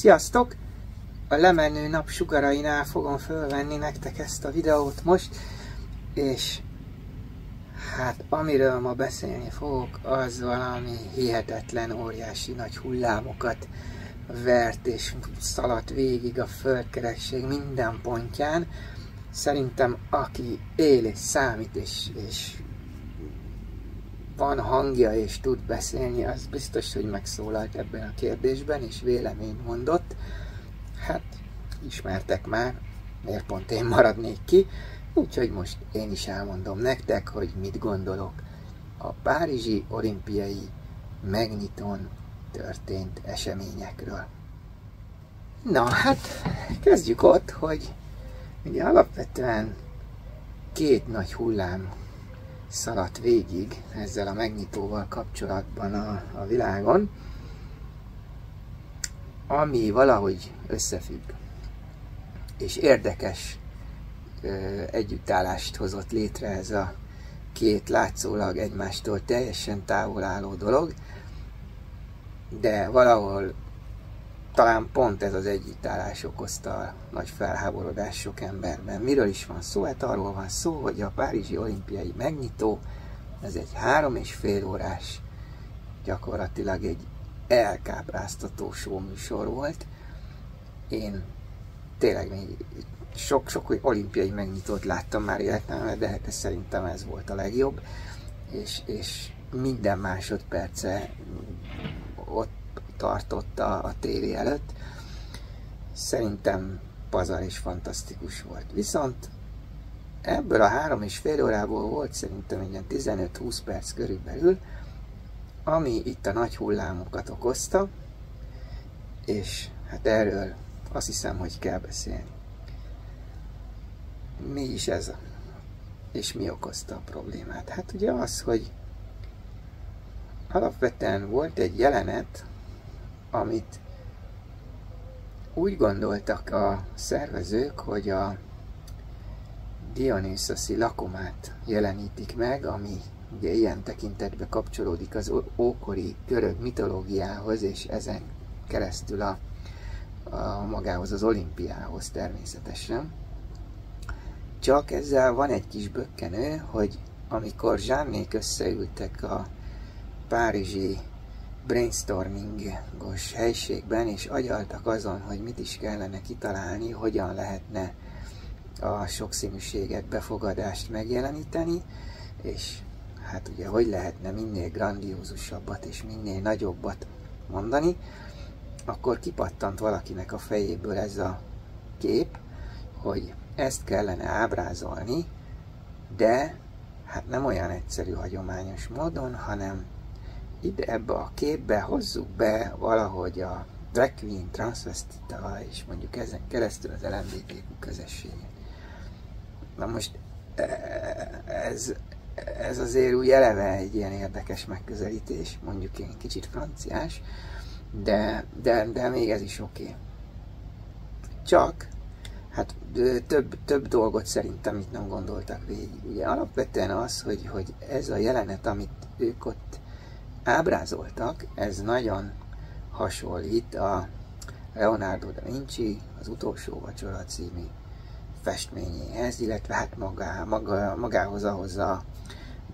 Sziasztok! A lemenő napsugarainál fogom fölvenni nektek ezt a videót most, és hát amiről ma beszélni fogok, az valami hihetetlen, óriási nagy hullámokat vert és szaladt végig a földkeresség minden pontján. Szerintem aki él és számít és van hangja és tud beszélni, az biztos, hogy megszólalt ebben a kérdésben, és véleményt mondott. Hát, ismertek már, miért pont én maradnék ki, úgyhogy most én is elmondom nektek, hogy mit gondolok a párizsi olimpiai megnyitón történt eseményekről. Na hát, kezdjük ott, hogy ugye alapvetően két nagy hullám szaladt végig ezzel a megnyitóval kapcsolatban a világon, ami valahogy összefügg, és érdekes együttállást hozott létre ez a két látszólag egymástól teljesen távol álló dolog, de valahol talán pont ez az együttállás okozta a nagy felháborodást sok emberben. Miről is van szó? Hát arról van szó, hogy a párizsi olimpiai megnyitó, ez egy 3,5 órás, gyakorlatilag egy elkápráztató show műsor volt. Én tényleg még sok olimpiai megnyitót láttam már életemben, de hát szerintem ez volt a legjobb, és minden másodperce ott tartott a tévé előtt. Szerintem pazar és fantasztikus volt. Viszont ebből a 3,5 órából volt szerintem egy ilyen 15-20 perc körülbelül, ami itt a nagy hullámokat okozta, és hát erről azt hiszem, hogy kell beszélni. Mi is ez, és mi okozta a problémát? Hát ugye az, hogy alapvetően volt egy jelenet, amit úgy gondoltak a szervezők, hogy a Dionüszoszi lakomát jelenítik meg, ami ugye ilyen tekintetben kapcsolódik az ókori görög mitológiához, és ezen keresztül a magához az olimpiához természetesen. Csak ezzel van egy kis bökkenő, hogy amikor Jeannék összeültek a párizsi brainstormingos helységben, és agyaltak azon, hogy mit is kellene kitalálni, hogyan lehetne a sokszínűséget, befogadást megjeleníteni, és hát ugye hogy lehetne minél grandiózusabbat és minél nagyobbat mondani, akkor kipattant valakinek a fejéből ez a kép, hogy ezt kellene ábrázolni, de hát nem olyan egyszerű hagyományos módon, hanem ide ebbe a képbe hozzuk be valahogy a drag queen, transvestita és mondjuk ezen keresztül az LMBTQ közösséget. Na most ez azért úgy eleve egy ilyen érdekes megközelítés, mondjuk egy kicsit franciás, de még ez is oké. Csak, hát több dolgot szerintem itt nem gondoltak végig. Ugye alapvetően az, hogy ez a jelenet, amit ők ott ábrázoltak, ez nagyon hasonlít a Leonardo da Vinci Az utolsó vacsora című festményéhez, illetve hát magához ahhoz a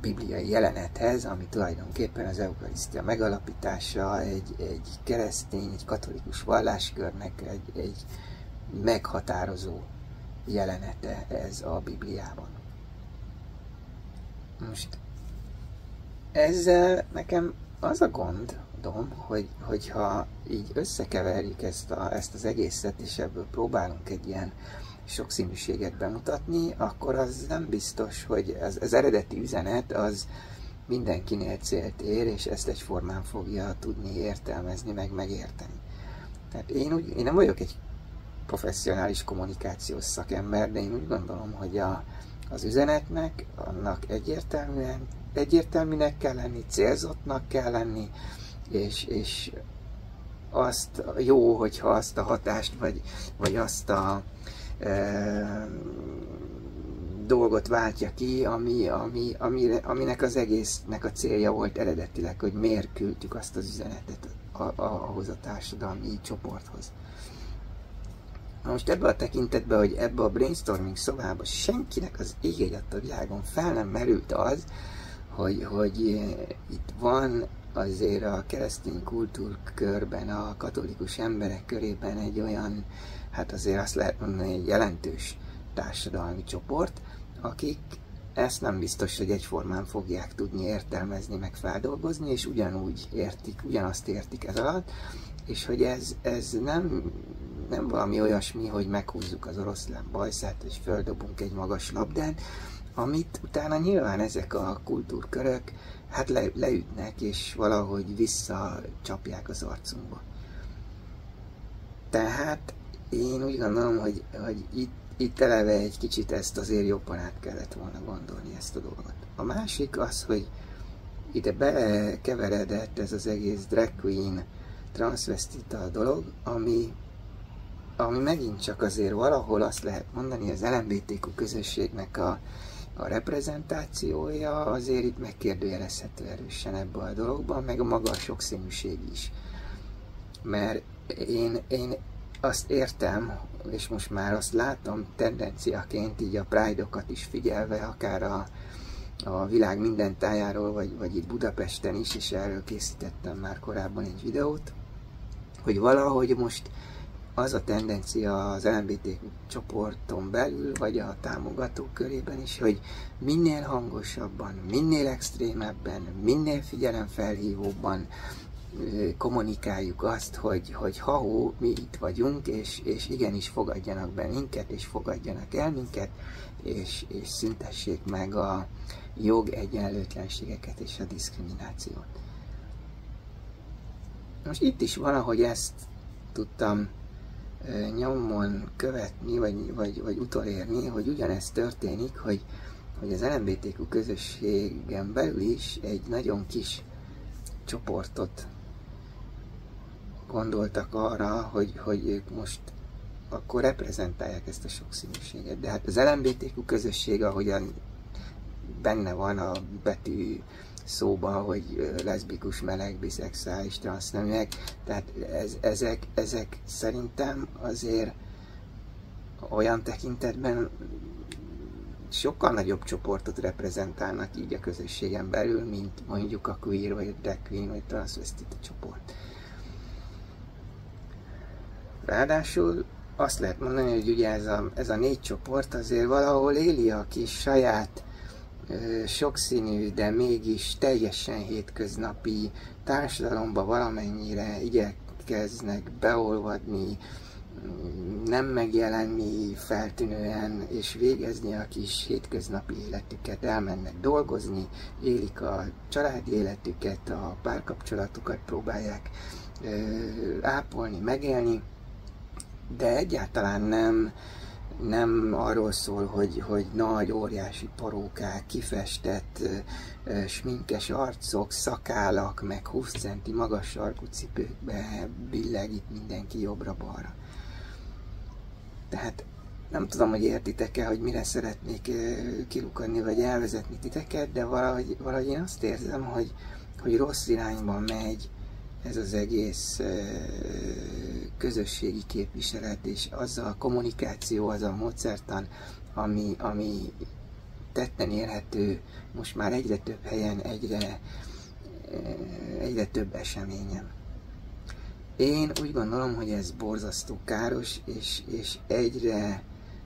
bibliai jelenethez, ami tulajdonképpen az eukarisztia megalapítása, egy keresztény, egy katolikus valláskörnek egy meghatározó jelenete ez a Bibliában. Most ezzel nekem az a gondom, hogyha így összekeverjük ezt az egészet, és ebből próbálunk egy ilyen sokszínűséget bemutatni, akkor az nem biztos, hogy az eredeti üzenet az mindenkinél célt ér, és ezt egyformán fogja tudni értelmezni, meg megérteni. Tehát én nem vagyok egy professzionális kommunikációs szakember, de én úgy gondolom, hogy az üzenetnek annak egyértelműnek kell lenni, célzottnak kell lenni, és azt jó, hogyha azt a hatást, vagy azt a dolgot váltja ki, aminek az egésznek a célja volt eredetileg, hogy miért küldtük azt az üzenetet ahhoz a társadalmi csoporthoz. Na most ebben a tekintetben, hogy ebbe a brainstorming szobába senkinek az ég egyatt a világon fel nem merült az, hogy itt van azért a keresztény kultúrkörben, a katolikus emberek körében egy olyan, hát azért azt lehet mondani, egy jelentős társadalmi csoport, akik ezt nem biztos, hogy egyformán fogják tudni értelmezni, meg feldolgozni, és ugyanúgy értik, ugyanazt értik ez alatt, és hogy ez nem valami olyasmi, hogy meghúzzuk az oroszlán bajszát, és földobunk egy magas labdát, amit utána nyilván ezek a kultúrkörök hát leütnek, és valahogy visszacsapják az arcunkba. Tehát én úgy gondolom, hogy itt eleve egy kicsit ezt azért jobban át kellett volna gondolni, ezt a dolgot. A másik az, hogy ide belekeveredett ez az egész drag queen, transvestita dolog, ami megint csak azért valahol azt lehet mondani, az LMBTQ közösségnek a reprezentációja azért itt megkérdőjelezhető erősen ebben a dologban, meg a maga a sokszínűség is. Mert én azt értem, és most már azt látom tendenciaként így a Pride-okat is figyelve, akár a világ minden tájáról, vagy itt Budapesten is, és erről készítettem már korábban egy videót, hogy valahogy most az a tendencia az LMBTQ csoporton belül, vagy a támogatók körében is, hogy minél hangosabban, minél extrémebben, minél figyelemfelhívóbban kommunikáljuk azt, hogy ha-hó, mi itt vagyunk, és igenis fogadjanak be minket, és fogadjanak el minket, és szüntessék meg a jogegyenlőtlenségeket és a diszkriminációt. Most itt is valahogy ezt tudtam nyomon követni, vagy utolérni, hogy ugyanezt történik, hogy az LMBTQ közösségen belül is egy nagyon kis csoportot gondoltak arra, hogy ők most akkor reprezentálják ezt a sokszínűséget. De hát az LMBTQ közösség, ahogyan benne van a betű szóban, hogy leszbikus, meleg, biszexuális, transzneműek, tehát ezek szerintem azért olyan tekintetben sokkal nagyobb csoportot reprezentálnak így a közösségen belül, mint mondjuk a queer, vagy a drag queen, vagy transvestita csoport. Ráadásul azt lehet mondani, hogy ugye ez a 4 csoport azért valahol éli a kis saját sokszínű, de mégis teljesen hétköznapi társadalomba valamennyire igyekeznek beolvadni, nem megjelenni feltűnően, és végezni a kis hétköznapi életüket, elmennek dolgozni, élik a családi életüket, a párkapcsolatokat próbálják ápolni, megélni, de egyáltalán nem arról szól, hogy nagy, óriási parókák, kifestett, sminkes arcok, szakállak, meg 20 centi magas sarkú cipőkbe billeg itt mindenki jobbra-balra. Tehát nem tudom, hogy értitek-e, hogy mire szeretnék kilukadni, vagy elvezetni titeket, de valahogy én azt érzem, hogy rossz irányba megy ez az egész közösségi képviselet, és az a kommunikáció, az a módszertan, ami tetten érhető most már egyre több helyen, egyre több eseményen. Én úgy gondolom, hogy ez borzasztó káros, és egyre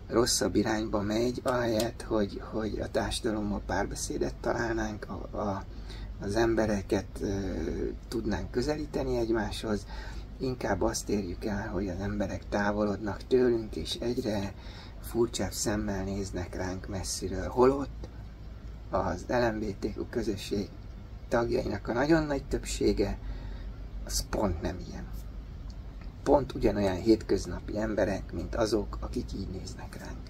rosszabb irányba megy, ahelyett, hogy a társadalommal párbeszédet találnánk, az embereket tudnánk közelíteni egymáshoz, inkább azt érjük el, hogy az emberek távolodnak tőlünk, és egyre furcsább szemmel néznek ránk messziről. Holott az LMBTQ közösség tagjainak a nagyon nagy többsége az pont nem ilyen. Pont ugyanolyan hétköznapi emberek, mint azok, akik így néznek ránk.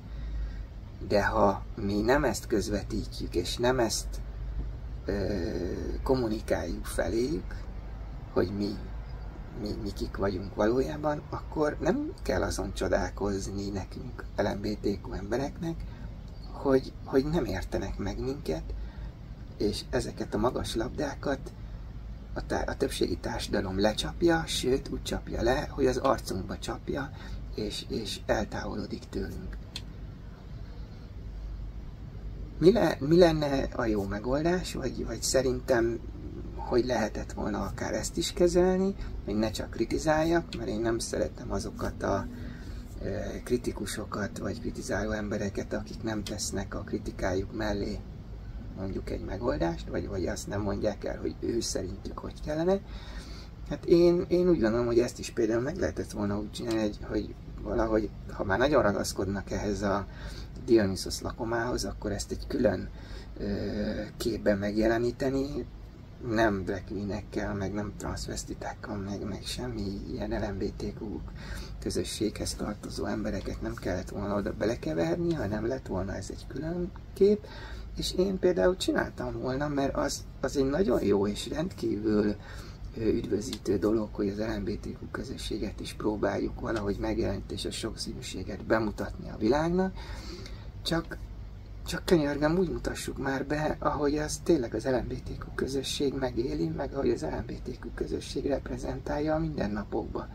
De ha mi nem ezt közvetítjük, és nem ezt kommunikáljuk feléjük, hogy mi kik vagyunk valójában, akkor nem kell azon csodálkozni nekünk, LMBTQ embereknek, hogy nem értenek meg minket, és ezeket a magas labdákat a többségi társadalom lecsapja, sőt úgy csapja le, hogy az arcunkba csapja, és eltávolodik tőlünk. Mi lenne a jó megoldás, vagy szerintem, hogy lehetett volna akár ezt is kezelni, hogy ne csak kritizáljak, mert én nem szeretem azokat a kritikusokat, vagy kritizáló embereket, akik nem tesznek a kritikájuk mellé mondjuk egy megoldást, vagy azt nem mondják el, hogy ő szerintük hogy kellene. Hát én úgy gondolom, hogy ezt is például meg lehetett volna úgy csinálni, hogy valahogy, ha már nagyon ragaszkodnak ehhez a Dionysos lakomához, akkor ezt egy külön képben megjeleníteni, nem drag queen-ekkel, meg nem transvestitákkal, meg semmi ilyen LMBTQ közösséghez tartozó embereket nem kellett volna oda belekeverni, hanem lett volna ez egy külön kép, és én például csináltam volna, mert az egy nagyon jó és rendkívül üdvözítő dolog, hogy az LMBTQ közösséget is próbáljuk valahogy megjeleníteni és a sokszínűséget bemutatni a világnak, csak könyörgöm, úgy mutassuk már be, ahogy az tényleg az LMBTQ közösség megéli, meg ahogy az LMBTQ közösség reprezentálja a mindennapokban.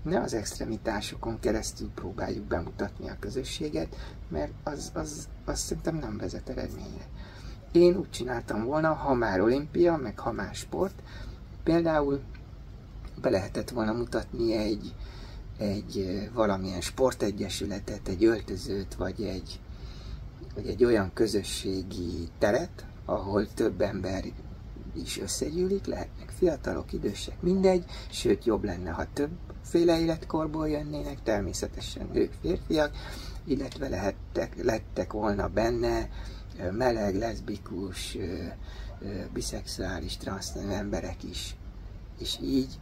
Ne az extremitásokon keresztül próbáljuk bemutatni a közösséget, mert az szerintem nem vezet eredményre. Én úgy csináltam volna, ha már olimpia, meg ha már sport, például be lehetett volna mutatni egy valamilyen sportegyesületet, egy öltözőt, vagy egy olyan közösségi teret, ahol több ember is összegyűlik, lehetnek fiatalok, idősek, mindegy, sőt jobb lenne, ha többféle életkorból jönnének, természetesen ők férfiak, illetve lettek volna benne meleg, leszbikus, biszexuális, transznemű emberek is, és így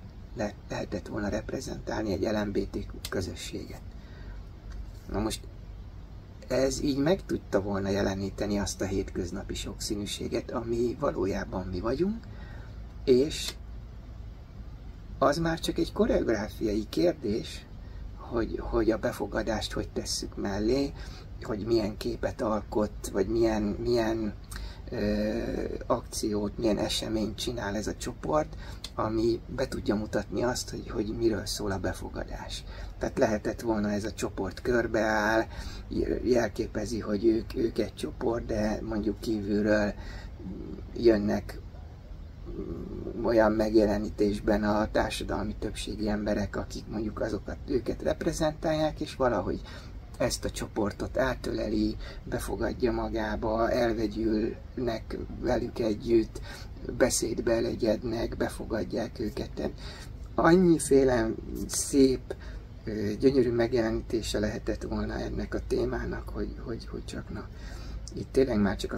lehetett volna reprezentálni egy LMBTQ közösséget. Na most ez így meg tudta volna jeleníteni azt a hétköznapi sokszínűséget, ami valójában mi vagyunk, és az már csak egy koreográfiai kérdés, hogy a befogadást hogy tesszük mellé, hogy milyen képet alkot, vagy milyen akciót, milyen eseményt csinál ez a csoport, ami be tudja mutatni azt, hogy miről szól a befogadás. Tehát lehetett volna ez a csoport körbeáll, jelképezi, hogy ők egy csoport, de mondjuk kívülről jönnek olyan megjelenítésben a társadalmi többségi emberek, akik mondjuk őket reprezentálják, és valahogy ezt a csoportot átöleli, befogadja magába, elvegyülnek velük együtt, beszédbe elegyednek, befogadják őket. Annyiféle szép, gyönyörű megjelenítése lehetett volna ennek a témának, hogy csak na. Itt tényleg már csak a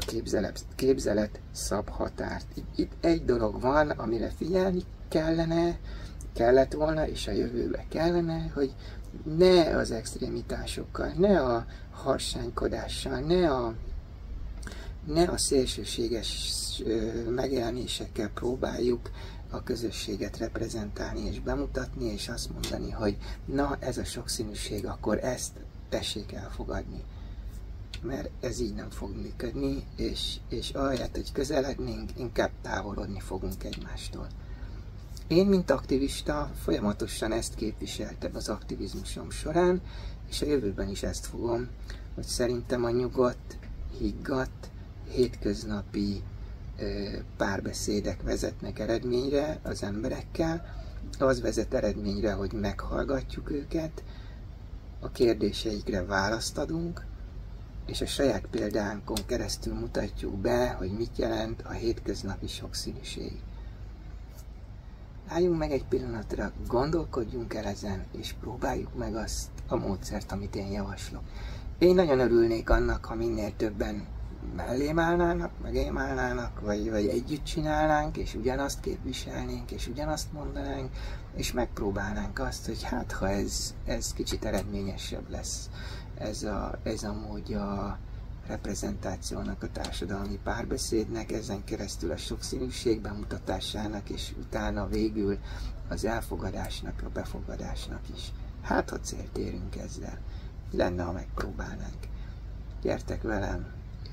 képzelet szab határt. Itt egy dolog van, amire figyelni kellett volna, és a jövőbe kellene, hogy ne az extrémitásokkal, ne a harsánykodással, ne a szélsőséges megjelenésekkel próbáljuk a közösséget reprezentálni és bemutatni, és azt mondani, hogy na, ez a sokszínűség, akkor ezt tessék elfogadni. Mert ez így nem fog működni, és ahelyett, hogy közelednénk, inkább távolodni fogunk egymástól. Én, mint aktivista, folyamatosan ezt képviseltem az aktivizmusom során, és a jövőben is ezt fogom, hogy szerintem a nyugodt, higgadt, hétköznapi párbeszédek vezetnek eredményre az emberekkel, az vezet eredményre, hogy meghallgatjuk őket, a kérdéseikre választ adunk, és a saját példánkon keresztül mutatjuk be, hogy mit jelent a hétköznapi sokszínűség. Álljunk meg egy pillanatra, gondolkodjunk el ezen, és próbáljuk meg azt a módszert, amit én javaslok. Én nagyon örülnék annak, ha minél többen mellém állnának, megém állnának, vagy együtt csinálnánk, és ugyanazt képviselnénk, és ugyanazt mondanánk, és megpróbálnánk azt, hogy hát ha ez kicsit eredményesebb lesz, ez a módja a reprezentációnak, a társadalmi párbeszédnek, ezen keresztül a sokszínűség bemutatásának, és utána végül az elfogadásnak, a befogadásnak is. Hát, ha célt érünk ezzel. Lenne, ha megpróbálnánk. Gyertek velem,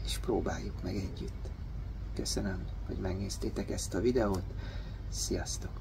és próbáljuk meg együtt. Köszönöm, hogy megnéztétek ezt a videót. Sziasztok!